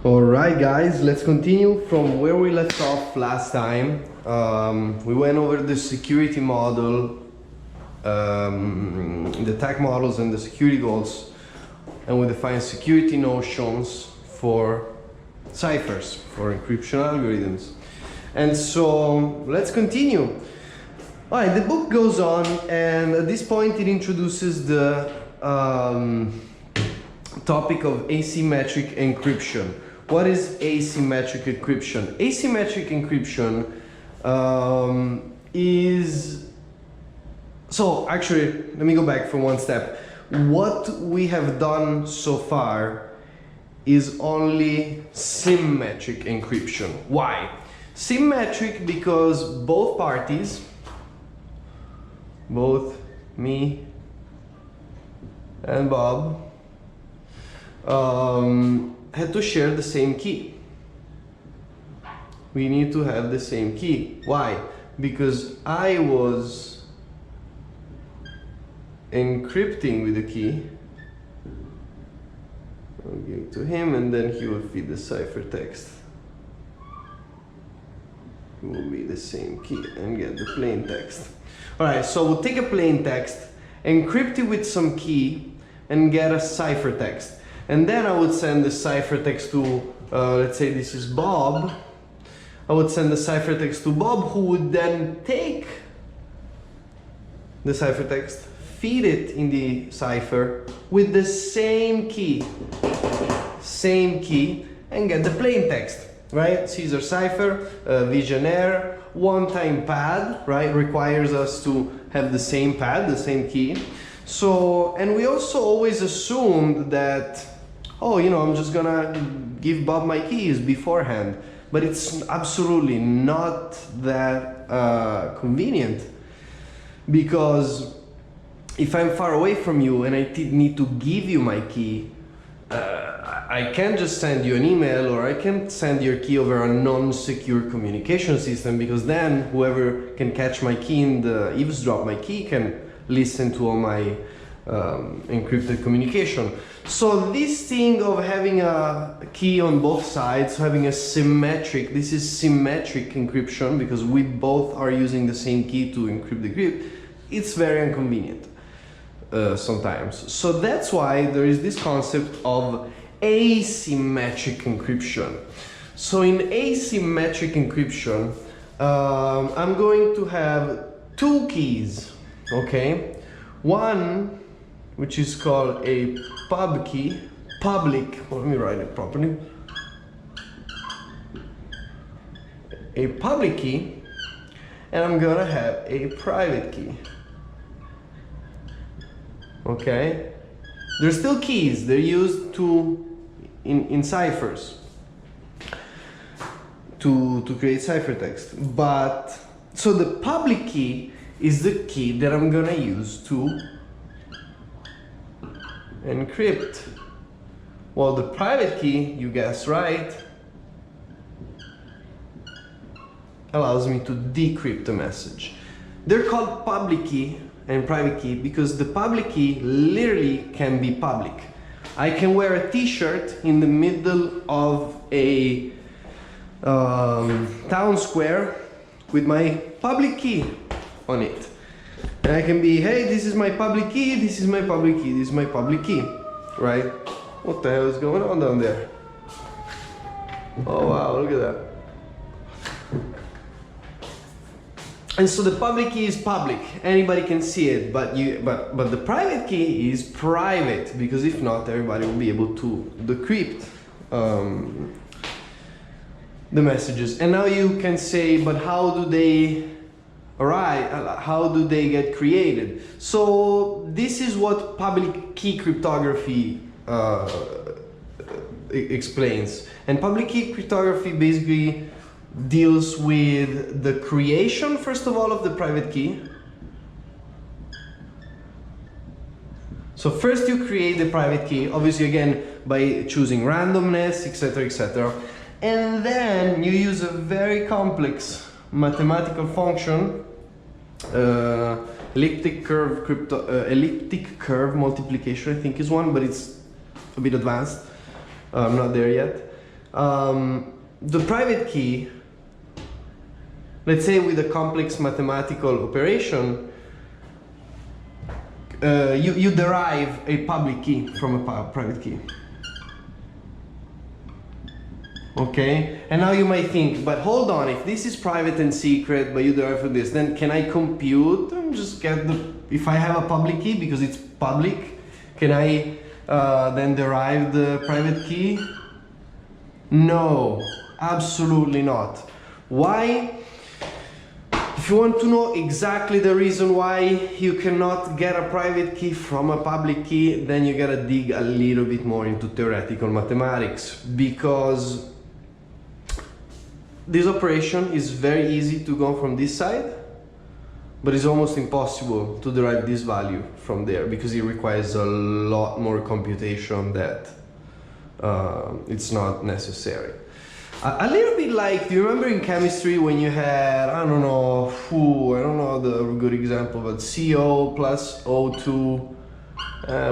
Alright guys, let's continue from where we left off last time. We went over the security model, the attack models and the security goals, and we defined security notions for ciphers, for encryption algorithms. And so let's continue. Alright, the book goes on, and at this point it introduces the topic of asymmetric encryption. What is asymmetric encryption? Asymmetric encryption is... So actually, let me go back for one step. What we have done so far is only symmetric encryption. Why? Symmetric because both parties, both me and Bob, had to share the same key. We need to have the same key. Why? Because I was encrypting with the key. I'll give it to him, and then he will feed the ciphertext. It will be the same key and get the plain text. Alright, so we'll take a plain text, encrypt it with some key, and get a ciphertext. And then I would send the ciphertext to, let's say this is Bob. I would send the ciphertext to Bob, who would then take the ciphertext, feed it in the cipher with the same key, and get the plain text, right? Caesar cipher, Visionaire, one-time pad, right? Requires us to have the same pad, the same key. So, and we also always assumed that, oh, you know, I'm just gonna give Bob my keys beforehand. But it's absolutely not that convenient, because if I'm far away from you and I need to give you my key, I can't just send you an email, or I can't send your key over a non-secure communication system, because then whoever can catch my key and eavesdrop my key can listen to all my encrypted communication. So this thing of having a key on both sides, having a symmetric, this is symmetric encryption because we both are using the same key to encrypt the crypt, it's very inconvenient sometimes. So that's why there is this concept of asymmetric encryption. So in asymmetric encryption, I'm going to have two keys, okay? One, which is called a pub key, public, well, let me write it properly. A public key, and I'm gonna have a private key. Okay? They're still keys, they're used in ciphers to create ciphertext. But, so the public key is the key that I'm gonna use to encrypt. Well, the private key, you guess right, allows me to decrypt the message. They're called public key and private key because the public key literally can be public. I can wear a t-shirt in the middle of a town square with my public key on it. And I can be, hey, this is my public key, this is my public key, this is my public key, right? What the hell is going on down there? Oh wow, look at that. And so the public key is public, anybody can see it, but the private key is private, because if not, everybody will be able to decrypt the messages. And now you can say, but how do they arrive? How do they get created? So this is what public key cryptography explains. And public key cryptography basically deals with the creation, first of all, of the private key. So first you create the private key, obviously again by choosing randomness, etc., etc. And then you use a very complex mathematical function, elliptic curve multiplication, I think is one, but it's a bit advanced. I'm not there yet. the private key, let's say with a complex mathematical operation, you derive a public key from a private key. Okay, and now you might think, but hold on, if this is private and secret, but you derive from this, then can I compute and just get the, if I have a public key because it's public, can I then derive the private key? No, absolutely not. Why? If you want to know exactly the reason why you cannot get a private key from a public key, then you gotta dig a little bit more into theoretical mathematics, because this operation is very easy to go from this side, but it's almost impossible to derive this value from there because it requires a lot more computation that it's not necessary. A little bit like, do you remember in chemistry when you had, I don't know the good example, but CO plus O2,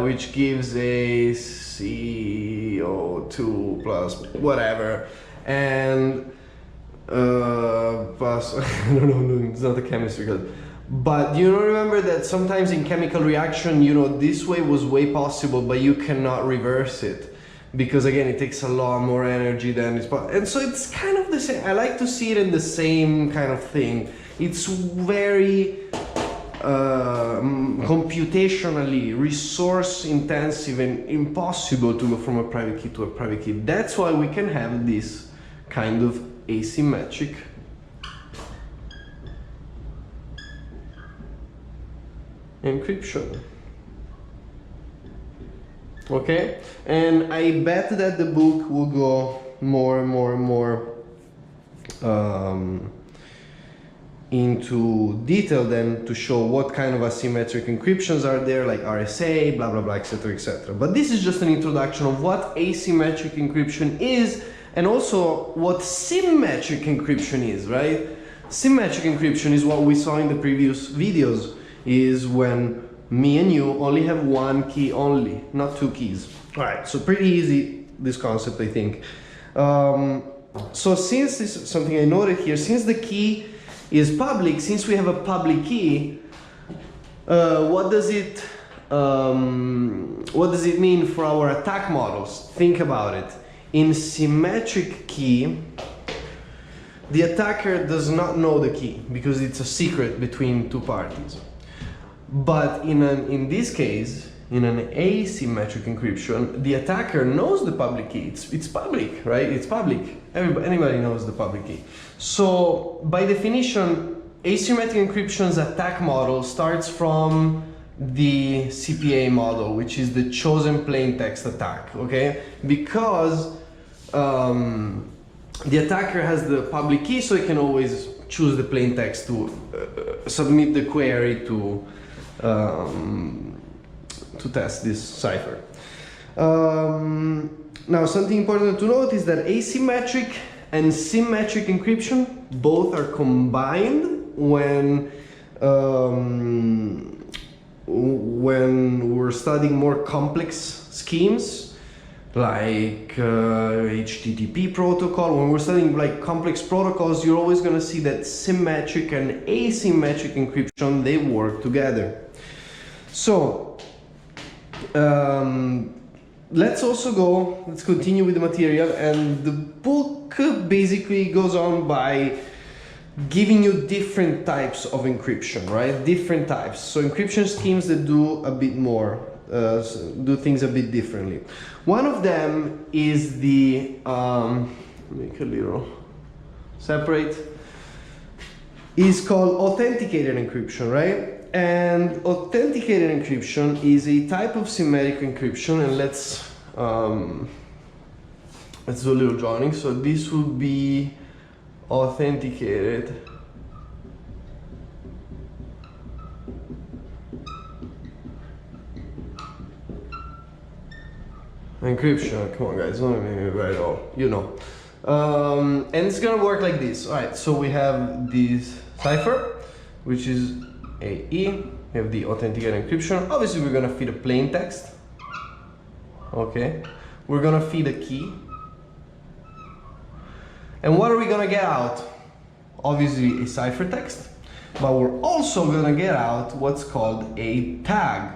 which gives a CO2 plus whatever, and plus, I don't know, it's not a chemistry class. But you remember that sometimes in chemical reaction, you know, this way was way possible, but you cannot reverse it. Because again, it takes a lot more energy than it's possible. And so it's kind of the same. I like to see it in the same kind of thing. It's very computationally resource intensive and impossible to go from a private key to a private key. That's why we can have this kind of asymmetric encryption. Okay, and I bet that the book will go more and more and more into detail then to show what kind of asymmetric encryptions are there, like RSA, blah blah blah, etc, etc. But this is just an introduction of what asymmetric encryption is, and also what symmetric encryption is, right? Symmetric encryption is what we saw in the previous videos, is when me and you only have one key only, not two keys. All right, so pretty easy, this concept, I think. So since this is something I noted here, since the key is public, since we have a public key, what does it mean for our attack models? Think about it. In symmetric key, the attacker does not know the key because it's a secret between two parties. But in this case, in an asymmetric encryption, the attacker knows the public key. It's public, right? It's public. Anybody knows the public key. So by definition, asymmetric encryption's attack model starts from the CPA model, which is the chosen plain text attack, okay? Because the attacker has the public key, so he can always choose the plain text to submit the query to test this cipher. Now, something important to note is that asymmetric and symmetric encryption both are combined when we're studying more complex schemes like HTTP protocol. When we're studying like complex protocols, you're always going to see that symmetric and asymmetric encryption, they work together. So let's continue with the material, and the book basically goes on by giving you different types of encryption, right? Different types. So encryption schemes that do a bit more, do things a bit differently. One of them is the, make a little separate, is called authenticated encryption, right? And authenticated encryption is a type of symmetric encryption, and let's do a little drawing. So this would be authenticated encryption. Come on, guys, don't make me write it all. You know. And it's gonna work like this. All right. So we have this cipher, which is AE. We have the authenticated encryption. Obviously, we're gonna feed a plain text. Okay. We're gonna feed a key. And what are we gonna get out? Obviously a ciphertext, but we're also gonna get out what's called a tag.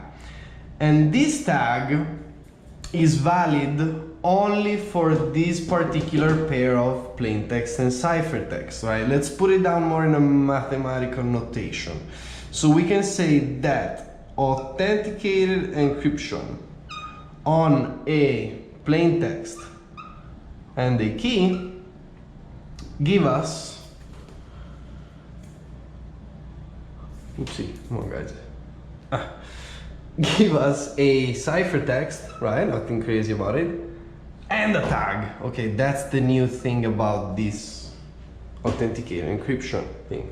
And this tag is valid only for this particular pair of plaintext and ciphertext, right? Let's put it down more in a mathematical notation. So we can say that authenticated encryption on a plaintext and a key give us, oopsie, come on guys, give us a ciphertext, right? Nothing crazy about it, and a tag. Okay, that's the new thing about this authenticated encryption thing.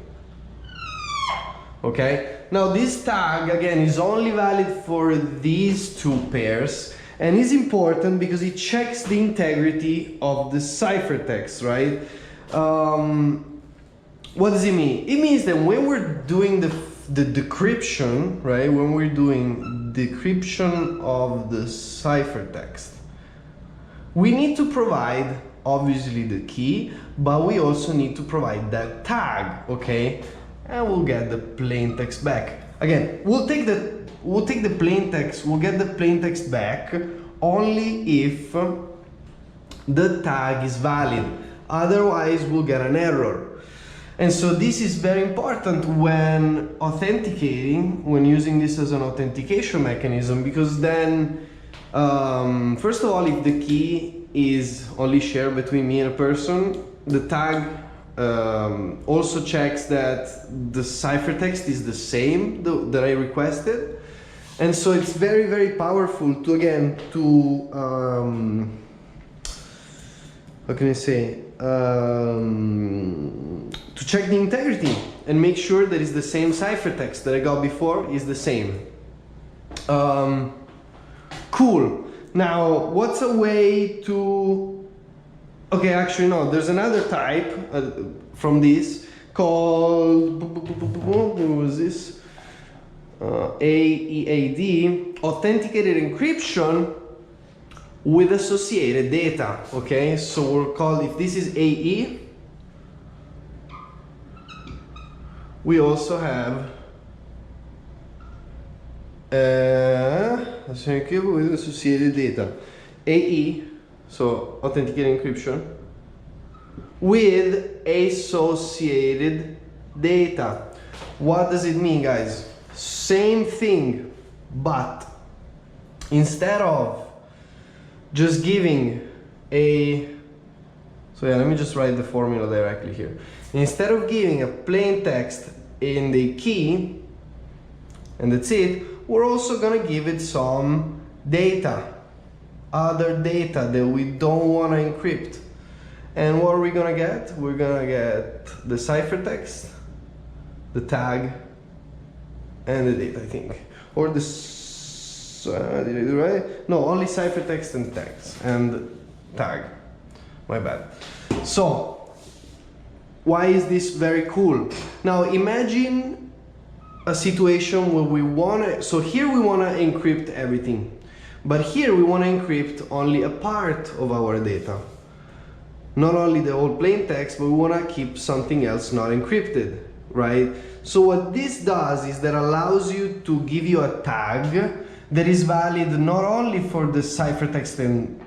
Okay, now this tag again is only valid for these two pairs and is important because it checks the integrity of the ciphertext, right? What does it mean? It means that when we're doing the decryption, right? When we're doing decryption of the ciphertext, we need to provide obviously the key, but we also need to provide that tag, okay? And we'll get the plaintext back. Again, we'll take the plaintext, we'll get the plaintext back only if the tag is valid. Otherwise, we'll get an error. And so this is very important when authenticating, when using this as an authentication mechanism, because then, first of all, if the key is only shared between me and a person, the tag also checks that the ciphertext is the same that I requested. And so it's very, very powerful to, again, to, how can I say, to check the integrity and make sure that it's the same ciphertext that I got before is the same. Cool. Now, what's a way to... Okay, actually no, there's another type from this called... What was this? AEAD, authenticated encryption with associated data. Okay, so we'll call, if this is AE, we also have with associated data. AE, so authenticated encryption with associated data. What does it mean, guys? Same thing, but instead of just giving a, so yeah, let me just write the formula directly here. Instead of giving a plain text in the key, and that's it, we're also gonna give it some data, other data that we don't want to encrypt. And what are we gonna get? We're gonna get the ciphertext, the tag, and the data, I think. Or the, did I do right? No, only ciphertext and text and tag. My bad. So, why is this very cool? Now imagine a situation where we wanna, so here we wanna encrypt everything, but here we wanna encrypt only a part of our data. Not only the whole plain text, but we wanna keep something else not encrypted, right? So what this does is that allows you to give you a tag that is valid not only for the ciphertext and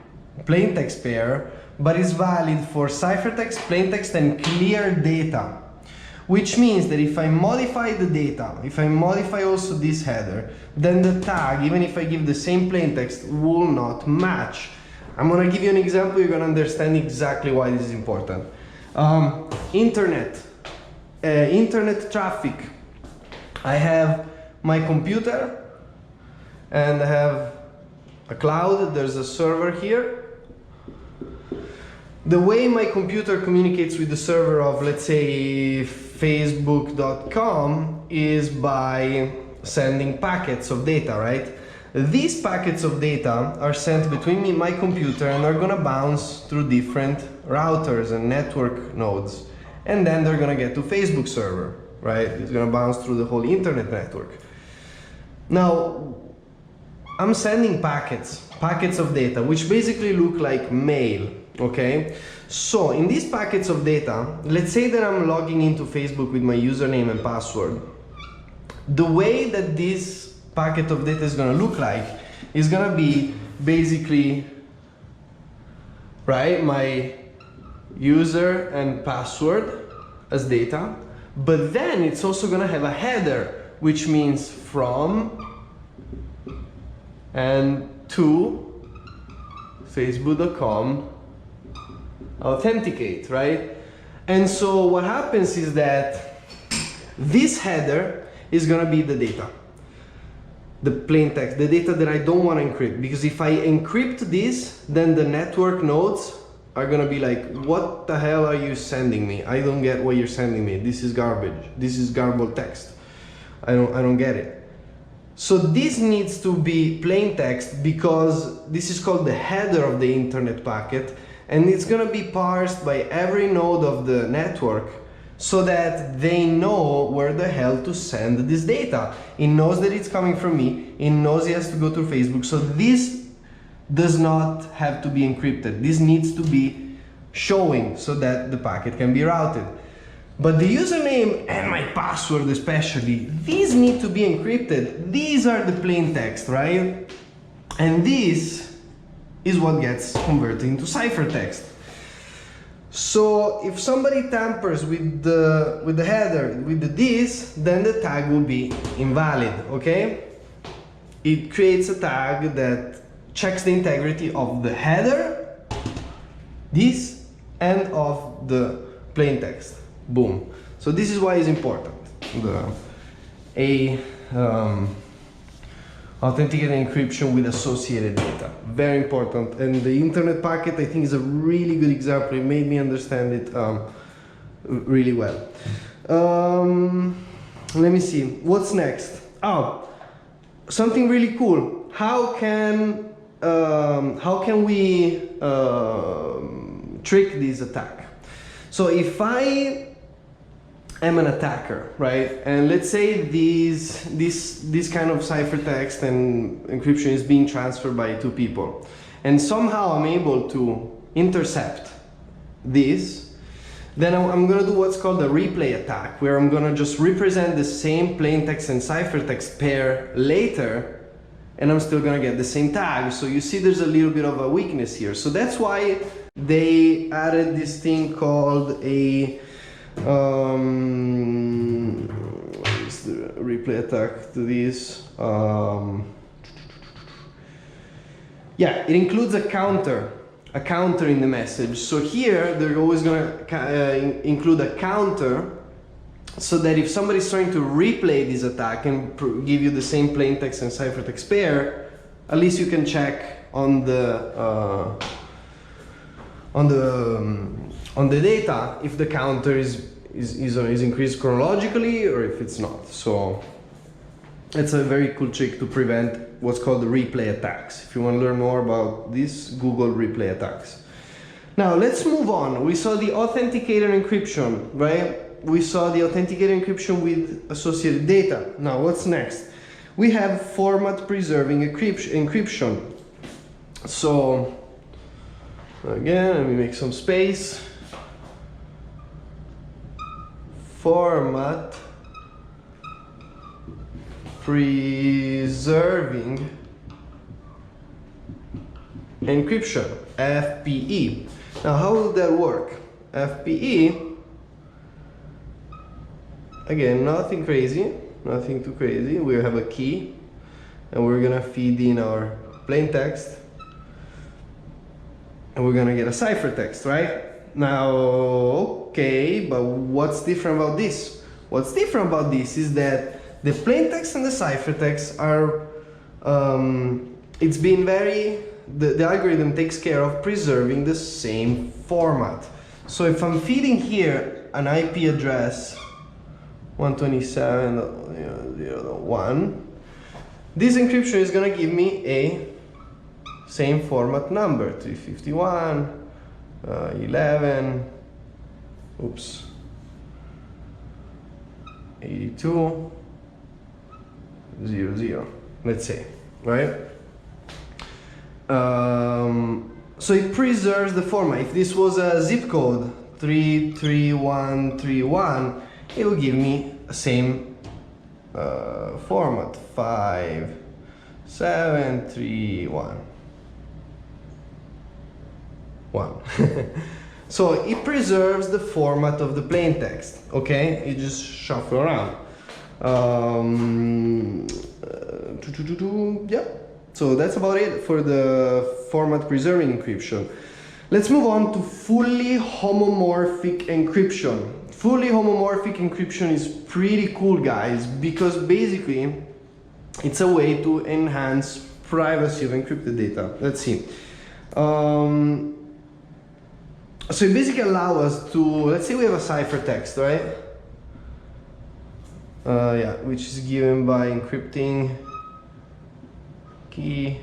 plaintext pair, but is valid for ciphertext, plaintext, and clear data. Which means that if I modify the data, if I modify also this header, then the tag, even if I give the same plaintext, will not match. I'm gonna give you an example, you're gonna understand exactly why this is important. Internet traffic. I have my computer and I have a cloud, there's a server here. The way my computer communicates with the server of, let's say, facebook.com is by sending packets of data, right? These packets of data are sent between me and my computer and are gonna bounce through different routers and network nodes. And then they're gonna get to Facebook server, right? It's gonna bounce through the whole internet network. Now, I'm sending packets of data, which basically look like mail, okay? So in these packets of data, let's say that I'm logging into Facebook with my username and password. The way that this packet of data is going to look like is going to be basically, right, my user and password as data, but then it's also going to have a header, which means from and to facebook.com authenticate, right? And so what happens is that this header is going to be the data, the plain text, the data that I don't want to encrypt, because if I encrypt this, then the network nodes are going to be like, what the hell are you sending me? I don't get what you're sending me. This is garbage. This is garbled text. I don't get it. So this needs to be plain text, because this is called the header of the internet packet, and it's going to be parsed by every node of the network so that they know where the hell to send this data. It knows that it's coming from me. It knows it has to go through Facebook. So this does not have to be encrypted. This needs to be showing so that the packet can be routed. But the username and my password especially, these need to be encrypted. These are the plain text, right? And this is what gets converted into ciphertext. So if somebody tampers with the header, with this, then the tag will be invalid, okay? It creates a tag that checks the integrity of the header, this, and of the plain text. Boom. So this is why it's important. Authenticated encryption with associated data. Very important. And the internet packet, I think, is a really good example. It made me understand it really well. Let me see. What's next? Oh, something really cool. How can we trick this attack? So if I am an attacker, right? And let's say this kind of ciphertext and encryption is being transferred by two people, and somehow I'm able to intercept this, then I'm gonna do what's called a replay attack, where I'm gonna just represent the same plain text and ciphertext pair later, and I'm still gonna get the same tag. So you see there's a little bit of a weakness here. So that's why they added this thing called a what is the replay attack to this? Yeah, it includes a counter in the message. So here they're always going to include a counter, so that if somebody's trying to replay this attack and give you the same plain text and ciphertext pair, at least you can check on the data if the counter is increased chronologically or if it's not. So it's a very cool trick to prevent what's called the replay attacks. If you want to learn more about this, Google replay attacks. Now let's move on. We saw the authenticated encryption, right? We saw the authenticated encryption with associated data. Now what's next? We have format preserving encryption. So again, let me make some space. Format preserving encryption, FPE. Now how will that work? FPE, again, nothing crazy, nothing too crazy. We have a key and we're gonna feed in our plain text and we're gonna get a ciphertext, right? Now, okay, but what's different about this? What's different about this is that the plain text and the ciphertext are, it's been the algorithm takes care of preserving the same format. So if I'm feeding here an IP address 127.0.1, this encryption is going to give me a same format number, 351, 11, oops, 82, 00, let's say, right? so it preserves the format. If this was a zip code 33131, it will give me the same format 5731 1. So it preserves the format of the plain text. Okay, you just shuffle around. Yeah. So that's about it for the format preserving encryption. Let's move on to fully homomorphic encryption. Fully homomorphic encryption is pretty cool, guys, because basically it's a way to enhance privacy of encrypted data. Let's see. So it basically allows us to, let's say we have a ciphertext, right? Yeah, which is given by encrypting key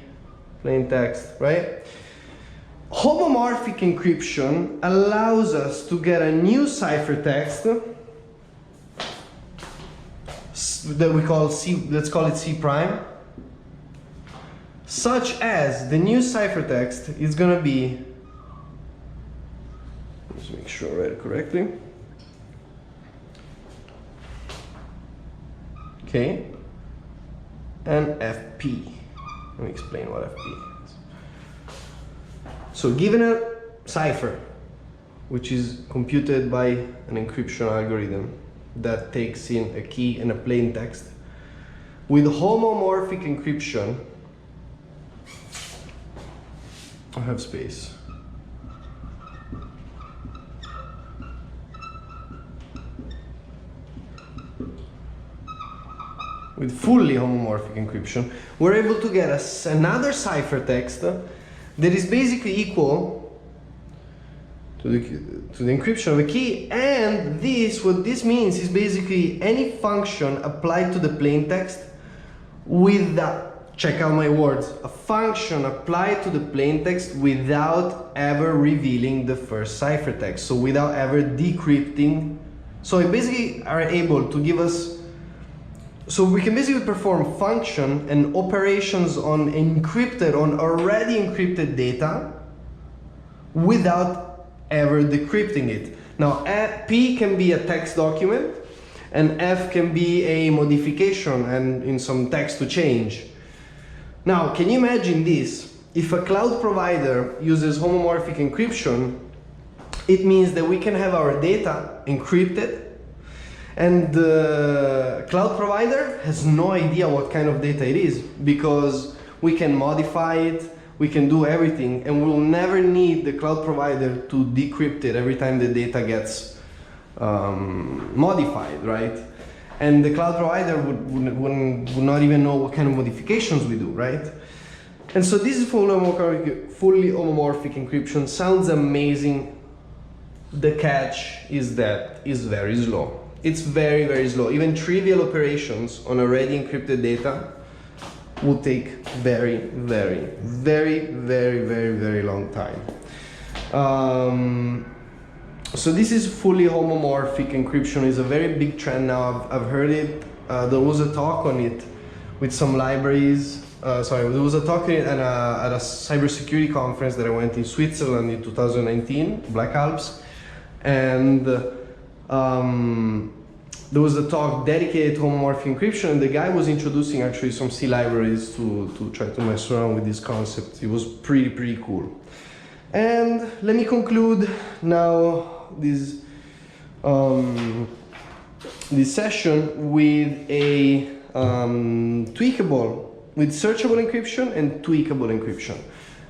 plain text, right? Homomorphic encryption allows us to get a new ciphertext that we call C, let's call it C prime, such as the new ciphertext is going to be, let's make sure I read it correctly. Okay, and FP. Let me explain what FP is. So given a cipher, which is computed by an encryption algorithm that takes in a key and a plain text, with homomorphic encryption, I have space. With fully homomorphic encryption, we're able to get another ciphertext that is basically equal to the encryption of a key, and what this means is basically any function applied to the plain text check out my words, a function applied to the plain text without ever revealing the first ciphertext, so without ever decrypting. So we basically are able to give us, so we can basically perform function and operations on already encrypted data without ever decrypting it. Now, P can be a text document, and F can be a modification and in some text to change. Now, can you imagine this? If a cloud provider uses homomorphic encryption, it means that we can have our data encrypted, and the cloud provider has no idea what kind of data it is, because we can modify it, we can do everything, and we'll never need the cloud provider to decrypt it every time the data gets modified, right? And the cloud provider would not even know what kind of modifications we do, right? And so this is fully homomorphic encryption. Sounds amazing. The catch is that it's very slow. It's very, very slow. Even trivial operations on already encrypted data will take very, very, very, very, very, very long time. So this is fully homomorphic encryption. It's a very big trend now. I've heard it. There was a talk on it with some libraries. There was a talk on it at a cybersecurity conference that I went in Switzerland in 2019, Black Alps, and there was a talk dedicated to homomorphic encryption, and the guy was introducing actually some C libraries to try to mess around with this concept. It was pretty cool. And let me conclude now this session with a searchable encryption and tweakable encryption.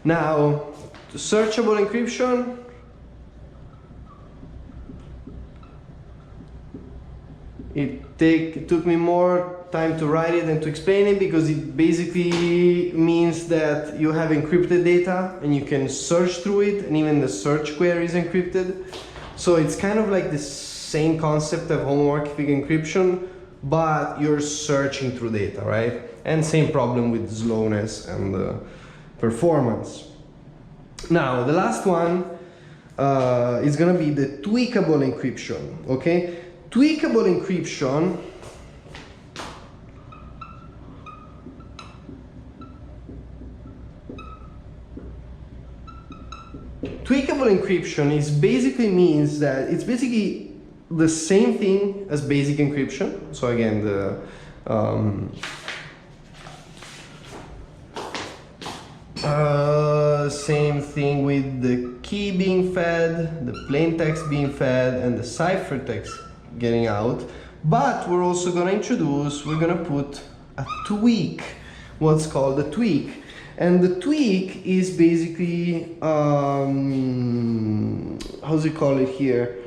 Now, searchable encryption, it took me more time to write it and to explain it, because it basically means that you have encrypted data and you can search through it, and even the search query is encrypted. So it's kind of like the same concept of homomorphic encryption, but you're searching through data, right? And same problem with slowness and performance. Now, the last one is going to be the tweakable encryption, okay? Tweakable encryption encryption is basically means that it's basically the same thing as basic encryption. So again, the same thing with the key being fed, the plain text being fed, and the cipher text getting out. But we're also going to introduce, we're going to put a tweak, what's called a tweak. And the tweak is basically, how's it call it here?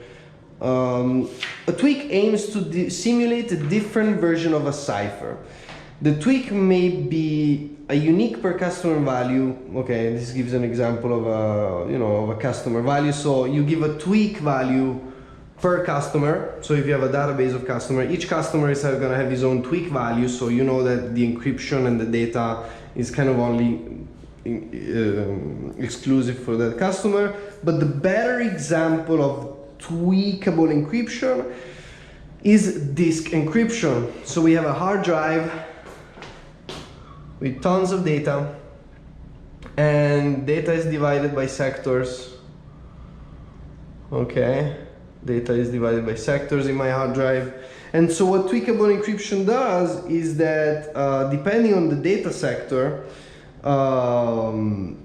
A tweak aims to simulate a different version of a cipher. The tweak may be a unique per customer value. Okay, this gives an example of a, of a customer value. So you give a tweak value per customer. So if you have a database of customer, each customer is going to have his own tweak value. So you know that the encryption and the data is kind of only exclusive for that customer. But the better example of tweakable encryption is disk encryption. So we have a hard drive with tons of data, and data is divided by sectors. Okay, data is divided by sectors in my hard drive. And so what tweakable encryption does is that depending on the data sector,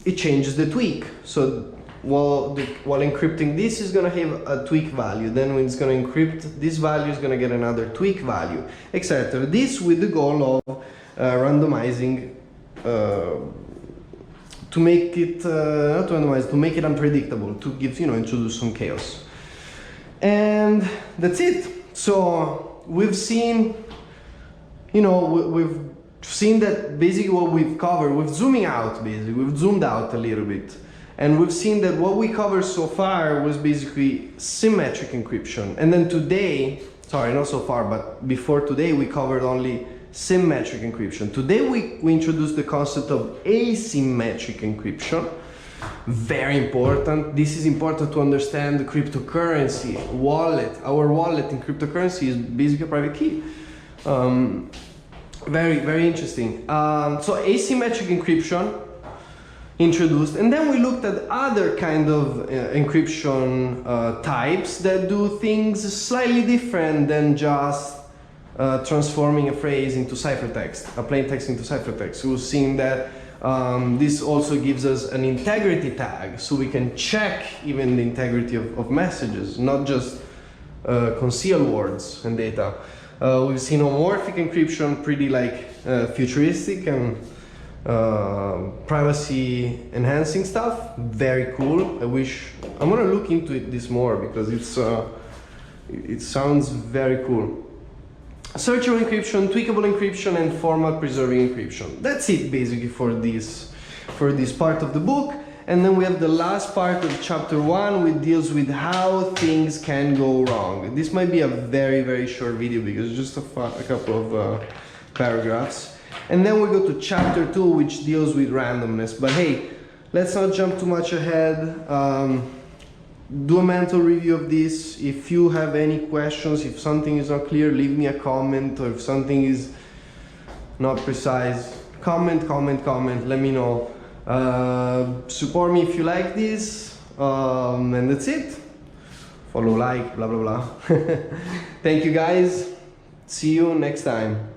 it changes the tweak. So while encrypting this is going to have a tweak value, then when it's going to encrypt this value is going to get another tweak value, etc. This with the goal of randomizing to make it not randomized, to make it unpredictable, to give, introduce some chaos. And that's it. So we've seen, we've seen that basically what we've covered, we've zoomed out a little bit. And we've seen that what we covered so far was basically symmetric encryption. And then today, sorry, not so far, but before today, we covered only symmetric encryption. Today, we introduced the concept of asymmetric encryption. Very important. This is important to understand the cryptocurrency wallet. Our wallet in cryptocurrency is basically a private key. Very, very interesting. So asymmetric encryption introduced, and then we looked at other kind of encryption types that do things slightly different than just transforming a phrase into ciphertext, a plain text into ciphertext. We've seen that this also gives us an integrity tag, so we can check even the integrity of messages, not just conceal words and data. We've seen homomorphic encryption, pretty like futuristic and privacy enhancing stuff. Very cool. I'm gonna look into this more because it sounds very cool. Searchable encryption, tweakable encryption, and format preserving encryption. That's it basically for this part of the book. And then we have the last part of chapter 1, which deals with how things can go wrong. This might be a very, very short video because it's just a couple of paragraphs. And then we go to chapter 2, which deals with randomness. But hey, let's not jump too much ahead. Do a mental review of this. If you have any questions, if something is not clear, leave me a comment. Or if something is not precise, comment, let me know. Support me if you like this. And that's it. Follow, like, blah, blah, blah. Thank you guys. See you next time.